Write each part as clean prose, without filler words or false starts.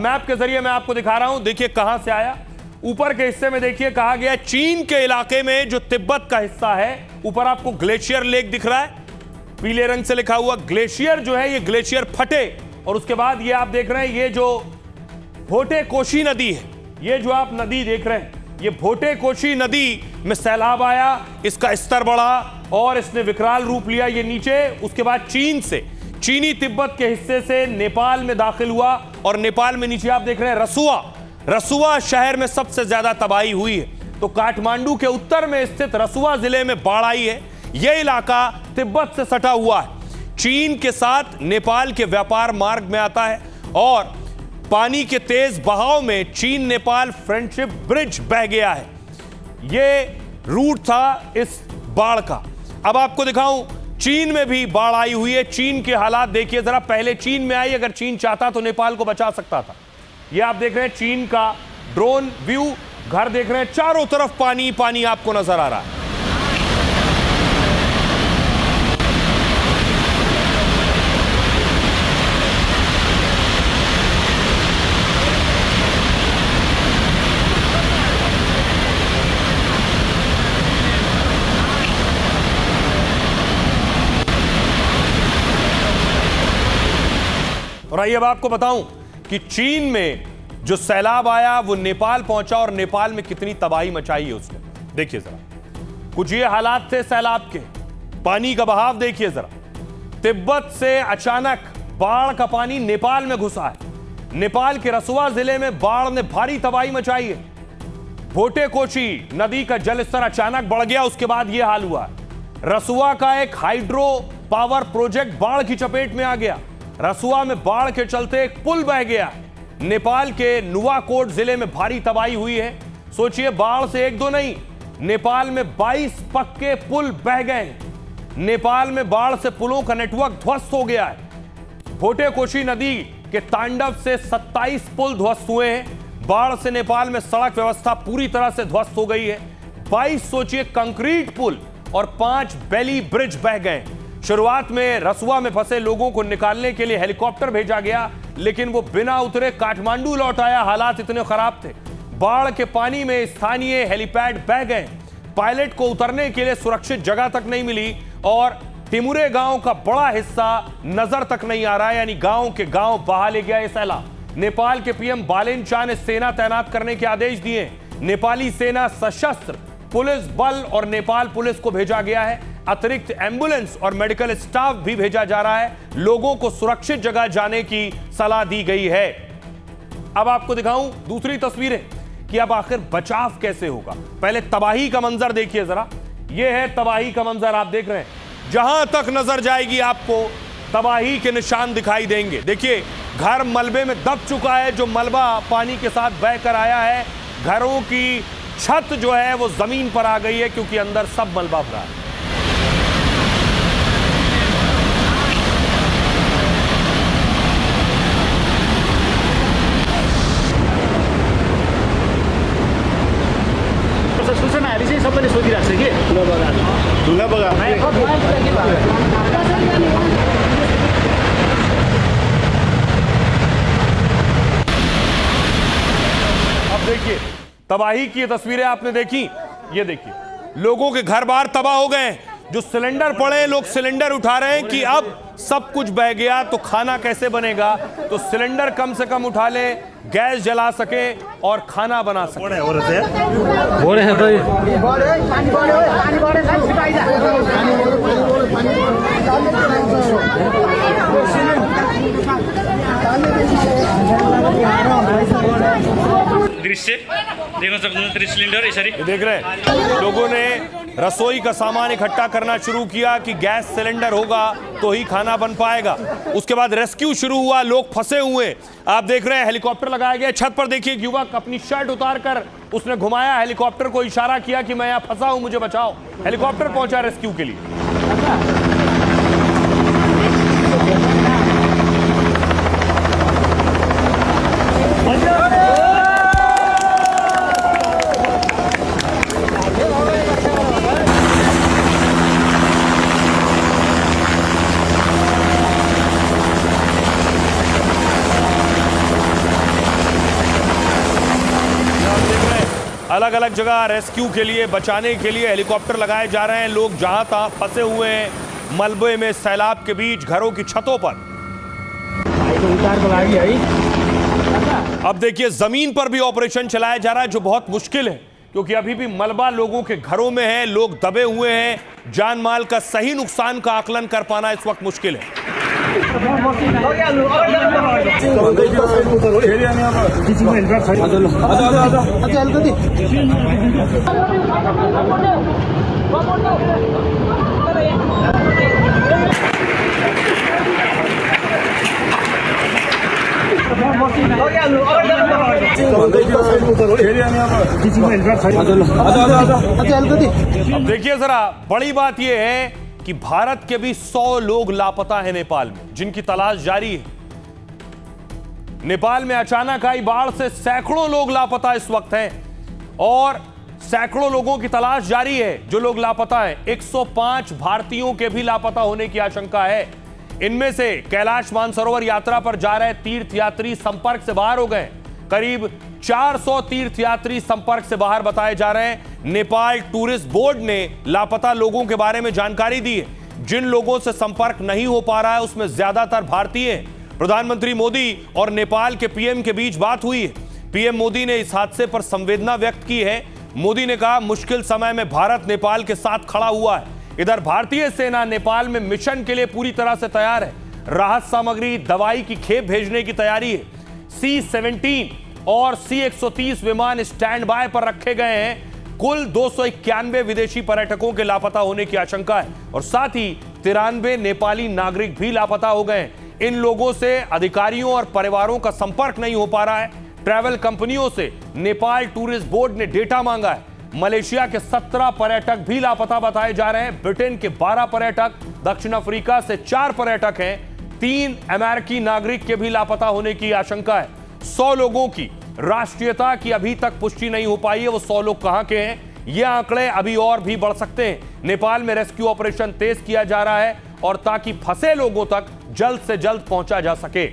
Map के जरिए मैं आपको दिखा रहा हूं, देखिए कहां से आया। ऊपर के हिस्से में देखिए कहा गया चीन के इलाके में जो तिब्बत का हिस्सा है, ऊपर आपको ग्लेशियर लेक दिख रहा है, पीले रंग से लिखा हुआ। ग्लेशियर जो है ये ग्लेशियर फटे और उसके बाद ये आप देख रहे हैं ये जो भोटे कोशी नदी है, ये जो आप नदी देख रहे हैं, ये भोटे कोशी नदी में सैलाब आया, इसका स्तर बढ़ा और इसने विकराल रूप लिया ये नीचे। उसके बाद चीन से, चीनी तिब्बत के हिस्से से नेपाल में दाखिल हुआ और नेपाल में नीचे आप देख रहे हैं रसुआ शहर में सबसे ज्यादा तबाही हुई है। तो काठमांडू के उत्तर में स्थित रसुआ जिले में बाढ़ आई है। यह इलाका तिब्बत से सटा हुआ है, चीन के साथ नेपाल के व्यापार मार्ग में आता है और पानी के तेज बहाव में चीन नेपाल फ्रेंडशिप ब्रिज बह गया है। यह रूट था इस बाढ़ का। अब आपको दिखाऊं, चीन में भी बाढ़ आई हुई है। चीन के हालात देखिए जरा, पहले चीन में आई, अगर चीन चाहता तो नेपाल को बचा सकता था। ये आप देख रहे हैं चीन का ड्रोन व्यू, घर देख रहे हैं, चारों तरफ पानी पानी आपको नजर आ रहा है। और आइए अब आपको बताऊं कि चीन में जो सैलाब आया वो नेपाल पहुंचा और नेपाल में कितनी तबाही मचाई है उसने। देखिए जरा, कुछ ये हालात थे सैलाब के। पानी का बहाव देखिए जरा, तिब्बत से अचानक बाढ़ का पानी नेपाल में घुसा है। नेपाल के रसुआ जिले में बाढ़ ने भारी तबाही मचाई है। भोटे कोशी नदी का जलस्तर अचानक बढ़ गया, उसके बाद यह हाल हुआ। रसुआ का एक हाइड्रो पावर प्रोजेक्ट बाढ़ की चपेट में आ गया। रसुआ में बाढ़ के चलते एक पुल बह गया। नेपाल के नुवाकोट जिले में भारी तबाही हुई है। सोचिए, बाढ़ से एक दो नहीं, नेपाल में 22 पक्के पुल बह गए। नेपाल में बाढ़ से पुलों का नेटवर्क ध्वस्त हो गया है। भोटे कोशी नदी के तांडव से 27 पुल ध्वस्त हुए हैं। बाढ़ से नेपाल में सड़क व्यवस्था पूरी तरह से ध्वस्त हो गई है। 22 सोचिए कंक्रीट पुल और 5 बेली ब्रिज बह गए। शुरुआत में रसुआ में फंसे लोगों को निकालने के लिए हेलीकॉप्टर भेजा गया, लेकिन वो बिना उतरे काठमांडू लौट आया। हालात इतने खराब थे, बाढ़ के पानी में स्थानीय हेलीपैड बह गए। पायलट को उतरने के लिए सुरक्षित जगह तक नहीं मिली और टिमुरे गांव का बड़ा हिस्सा नजर तक नहीं आ रहा है, यानी गांव के गांव बहा ले गया ये सैलाब। नेपाल के पीएम बालेन शाह ने सेना तैनात करने के आदेश दिए। नेपाली सेना, सशस्त्र पुलिस बल और नेपाल पुलिस को भेजा गया है। अतिरिक्त एम्बुलेंस और मेडिकल स्टाफ भी भेजा जा रहा है। लोगों को सुरक्षित जगह जाने की सलाह दी गई है। अब आपको दिखाऊं दूसरी तस्वीरें कि अब आखिर बचाव कैसे होगा। पहले तबाही का मंजर देखिए जरा, यह है तबाही का मंजर। आप देख रहे हैं, जहां तक नजर जाएगी आपको तबाही के निशान दिखाई देंगे। देखिए, घर मलबे में दब चुका है, जो मलबा पानी के साथ बहकर आया है। घरों की छत जो है वो जमीन पर आ गई है क्योंकि अंदर सब मलबा भरा है। सबैले सोधिरहेको छ कि ढुङ्गा बगा। अब देखिए, तबाही की ये तस्वीरें आपने देखी। ये देखिए, लोगों के घर बार तबाह हो गए। जो सिलेंडर पड़े, लोग सिलेंडर उठा रहे हैं कि अब सब कुछ बह गया तो खाना कैसे बनेगा। तो सिलेंडर कम से कम उठा ले, गैस जला सके और खाना बना सके। दृश्य देख सक्नुहुन्छ, सिलिन्डर यसरी देख रहे हैं, लोगों ने रसोई का सामान इकट्ठा करना शुरू किया कि गैस सिलेंडर होगा तो ही खाना बन पाएगा। उसके बाद रेस्क्यू शुरू हुआ, लोग फंसे हुए। आप देख रहे हैं, हेलीकॉप्टर लगाया गया। छत पर देखिए, एक युवक अपनी शर्ट उतारकर उसने घुमाया हेलीकॉप्टर को, इशारा किया कि मैं यहाँ फंसा हूं, मुझे बचाओ। हेलीकॉप्टर पहुंचा रेस्क्यू के लिए। अलग अलग जगह रेस्क्यू के लिए, बचाने के लिए हेलीकॉप्टर लगाए जा रहे हैं। लोग जहां तहां फंसे हुए हैं मलबे में, सैलाब के बीच, घरों की छतों पर। अब देखिए जमीन पर भी ऑपरेशन चलाया जा रहा है, जो बहुत मुश्किल है क्योंकि अभी भी मलबा लोगों के घरों में है, लोग दबे हुए हैं। जान माल का सही नुकसान का आकलन कर पाना इस वक्त मुश्किल है। अब देखिए जरा, बड़ी बात यह है कि भारत के भी 100 लोग लापता हैं नेपाल में, जिनकी तलाश जारी है। नेपाल में अचानक आई बाढ़ से सैकड़ों लोग लापता इस वक्त हैं और सैकड़ों लोगों की तलाश जारी है। जो लोग लापता हैं, 105 भारतीयों के भी लापता होने की आशंका है। इनमें से कैलाश मानसरोवर यात्रा पर जा रहे तीर्थयात्री संपर्क से बाहर हो गए। करीब 400 तीर्थयात्री संपर्क से बाहर बताए जा रहे हैं। नेपाल टूरिस्ट बोर्ड ने लापता लोगों के बारे में जानकारी दी है। जिन लोगों से संपर्क नहीं हो पा रहा है उसमें ज्यादातर भारतीय हैं। प्रधानमंत्री मोदी और नेपाल के पीएम के बीच बात हुई है। पीएम मोदी ने इस हादसे पर संवेदना व्यक्त की है। मोदी ने कहा, मुश्किल समय में भारत नेपाल के साथ खड़ा हुआ है। इधर भारतीय सेना नेपाल में मिशन के लिए पूरी तरह से तैयार है। राहत सामग्री, दवाई की खेप भेजने की तैयारी है। C-17 और C-130 विमान स्टैंड बाय पर रखे गए हैं। कुल 291 विदेशी पर्यटकों के लापता होने की आशंका है और साथ ही 93 नेपाली नागरिक भी लापता हो गए हैं। इन लोगों से अधिकारियों और परिवारों का संपर्क नहीं हो पा रहा है। ट्रैवल कंपनियों से नेपाल टूरिस्ट बोर्ड ने डेटा मांगा है। मलेशिया के 17 पर्यटक भी लापता बताए जा रहे हैं। ब्रिटेन के 12 पर्यटक, दक्षिण अफ्रीका से 4 पर्यटक हैं। 3 अमेरिकी नागरिक के भी लापता होने की आशंका है। 100 लोगों की राष्ट्रीयता की अभी तक पुष्टि नहीं हो पाई है। वो 100 लोग कहां के हैं, ये आंकड़े अभी और भी बढ़ सकते हैं। नेपाल में रेस्क्यू ऑपरेशन तेज किया जा रहा है और ताकि फंसे लोगों तक जल्द से जल्द पहुंचा जा सके।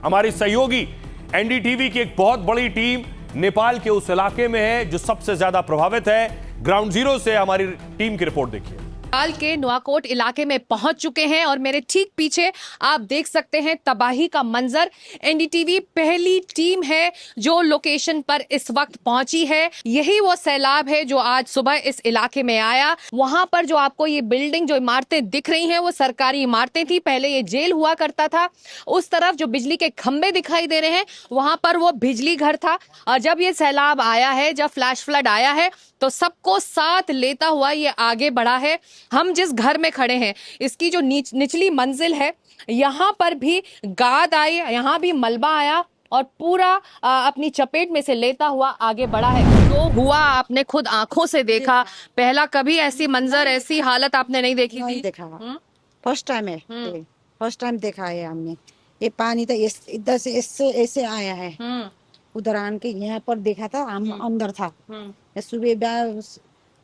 हमारी सहयोगी एनडीटीवी की एक बहुत बड़ी टीम नेपाल के उस इलाके में है जो सबसे ज्यादा प्रभावित है। ग्राउंड जीरो से हमारी टीम की रिपोर्ट देखिए। नेपाल के नुआकोट इलाके में पहुंच चुके हैं और मेरे ठीक पीछे आप देख सकते हैं तबाही का मंजर। एनडीटीवी पहली टीम है जो लोकेशन पर इस वक्त पहुंची है। यही वो सैलाब है जो आज सुबह इस इलाके में आया। वहां पर जो आपको ये बिल्डिंग, जो इमारतें दिख रही हैं, वो सरकारी इमारतें थी। पहले ये जेल हुआ करता था। उस तरफ जो बिजली के खंभे दिखाई दे रहे हैं, वहां पर वो बिजली घर था। और जब ये सैलाब आया है, जब फ्लैश फ्लड आया है, तो सबको साथ लेता हुआ ये आगे बढ़ा है। हम जिस घर में खड़े हैं, इसकी जो निचली मंजिल है, यहाँ पर भी गाद आई, यहाँ भी मलबा आया और पूरा अपनी चपेट में से लेता हुआ आगे बढ़ा है। जो हुआ आपने खुद आंखों से देखा। पहला कभी ऐसी मंजर, ऐसी हालत आपने नहीं देखी थी? नहीं देखा, फर्स्ट टाइम है। फर्स्ट टाइम देखा है हमने। ये पानी तो इधर से ऐसे आया है। उधर आन के यहाँ पर देखा था, हम अंदर था। सुबह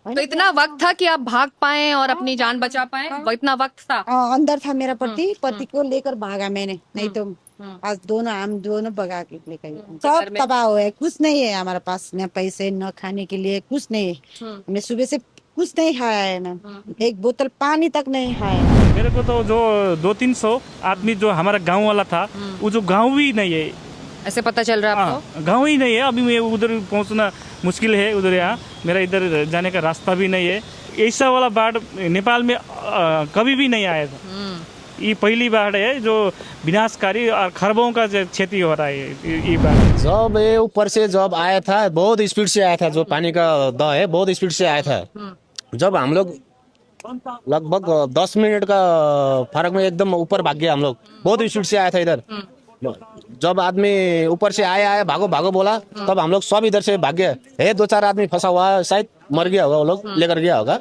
तो इतना वक्त था कि आप भाग पाए और अपनी जान बचा पाए? वो इतना वक्त था? अंदर था मेरा पति को लेकर भागा मैंने, नहीं तो आज हम दोनों भगा के लेकर। सब तबाह हुआ है, कुछ नहीं है हमारे पास, न पैसे न खाने के लिए, कुछ नहीं है। हमने सुबह से कुछ नहीं खाया है ना, एक बोतल पानी तक नहीं खाया। मेरे को तो जो 200-300 आदमी जो हमारा गांव वाला था, वो जो गांव ही नहीं है, ऐसे पता चल रहा है आपको? गांव ही नहीं है। अभी मैं उधर पहुंचना मुश्किल है। उधर यहाँ मेरा इधर जाने का रास्ता भी नहीं है। ऐसा वाला बाढ़ नेपाल में कभी भी नहीं आया था। ये पहली बाढ़ है जो विनाशकारी और खरबों का क्षति हो रहा है। ये बाढ़ जब ये ऊपर से जब आया था, बहुत स्पीड से आया था। जो पानी का दह है, बहुत स्पीड से आया था। जब हम लोग लगभग 10 मिनट का फर्क में एकदम ऊपर भाग गया। हम लोग बहुत स्पीड से आया था इधर। जब आदमी ऊपर से आया भागो भागो बोला, तब हम लोग सब इधर से भाग गए। 2-4 आदमी फंसा हुआ, शायद मर गया होगा, वो लोग लेकर गया होगा।